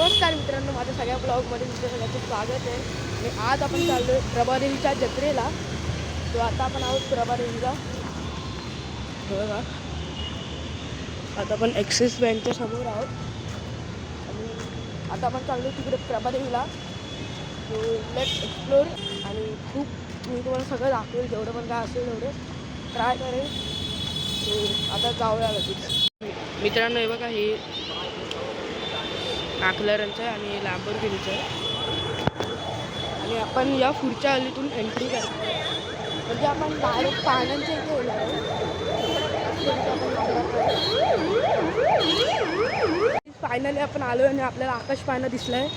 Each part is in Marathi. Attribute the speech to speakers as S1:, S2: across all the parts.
S1: नमस्कार मित्रांनो, माझ्या सगळ्या ब्लॉगमध्ये तुमचं सगळ्यांचं स्वागत आहे. आणि आज आपण चाललो आहे प्रभादेवीच्या जत्रेला. तो आता आपण आहोत प्रभादेवीला. बघा, आता आपण ॲक्सिस बँकच्या समोर आहोत आणि आता आपण चाललो तिकडे प्रभादेवीला. तो लेट्स एक्सप्लोर. आणि खूप मी तुम्हाला सगळं दाखवेल, जेवढं पण काय असेल तेवढं ट्राय करेल. आता जाऊया लगेच. मित्रांनो, हे बघा, हे मॅक्लॅरेनचं आहे आणि लॅम्बोर्गिनीचं आहे. आणि आपण या पुढच्या गल्लीतून एंट्री करतो, म्हणजे आपण डायरेक्ट पाण्याच्या इथे येणार आहे. फायनली आपण आलो आणि आपल्याला आकाश पाळणा दिसलाय.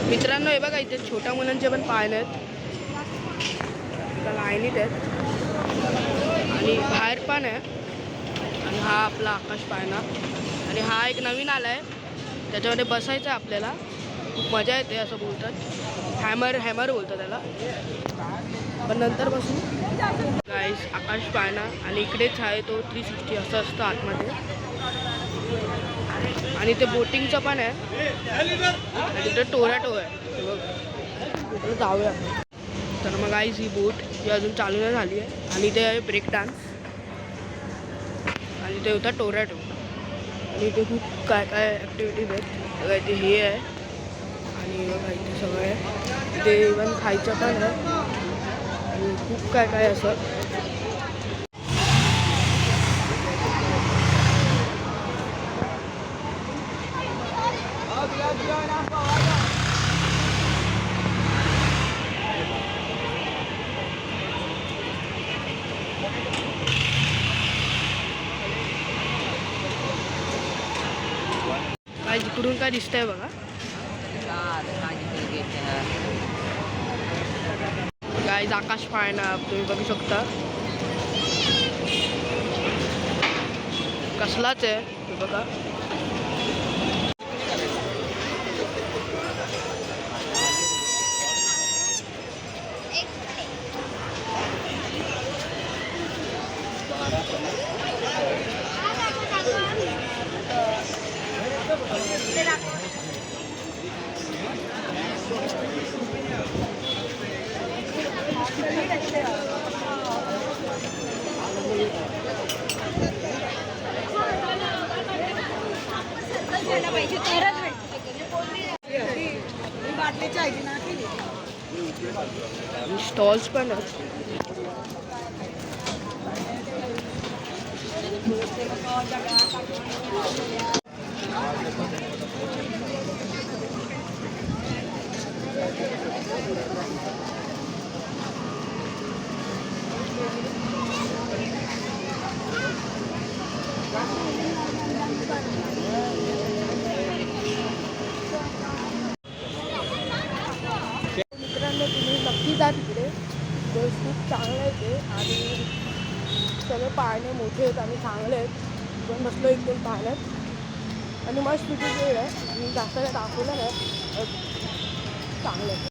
S1: मित्रांनो, हे बघा, इथे छोट्या मुलांचे पण पाळणे आहेत, लाईनीत आहेत आणि बाहेर पण आहे. आणि हा आपला आकाश पाळणा. आणि हा एक नवीन आला आहे, त्याच्यामध्ये बसायचं आहे आपल्याला. खूप मजा येते असं बोलतात. हॅमर बोलतात त्याला, पण नंतर बसू. गाईस, आकाश पाळणा. आणि इकडेच आहे तो 360 असं असतं आतमध्ये. आणि ते बोटिंगचं पण आहे आणि तिथे टोरॅटो आहे. जाऊया. तर मग गाईस, ही बोट ही अजून चालू नाही झाली आहे. आणि इथे आहे ब्रेक डान्स आणि इथे होता टोरॅटो. आणि इथे खूप काय काय ॲक्टिव्हिटीज आहेत. बघा, इथे हे आहे आणि बघा इथे सगळं आहे. इथे इवन खायचं पण आहे आणि खूप काय काय असं. काय जिकडून काय दिसतंय बघा. गाईज, आकाश पाळणा तुम्ही बघू शकता. कसलाच आहे हे बघा. स्टॉल्स पण आहेत. मित्रांनो, तुम्ही नक्की जा तिकडे. खूप चांगलं आहे ते. आणि सगळे पाळणे मोठे आहेत आणि चांगले आहेत. पण बसलो एकदम पाळण्यात आणि मस्त तिथे वेळ आहे. मी जास्त काय दाखवलं नाही, चांगलं आहे.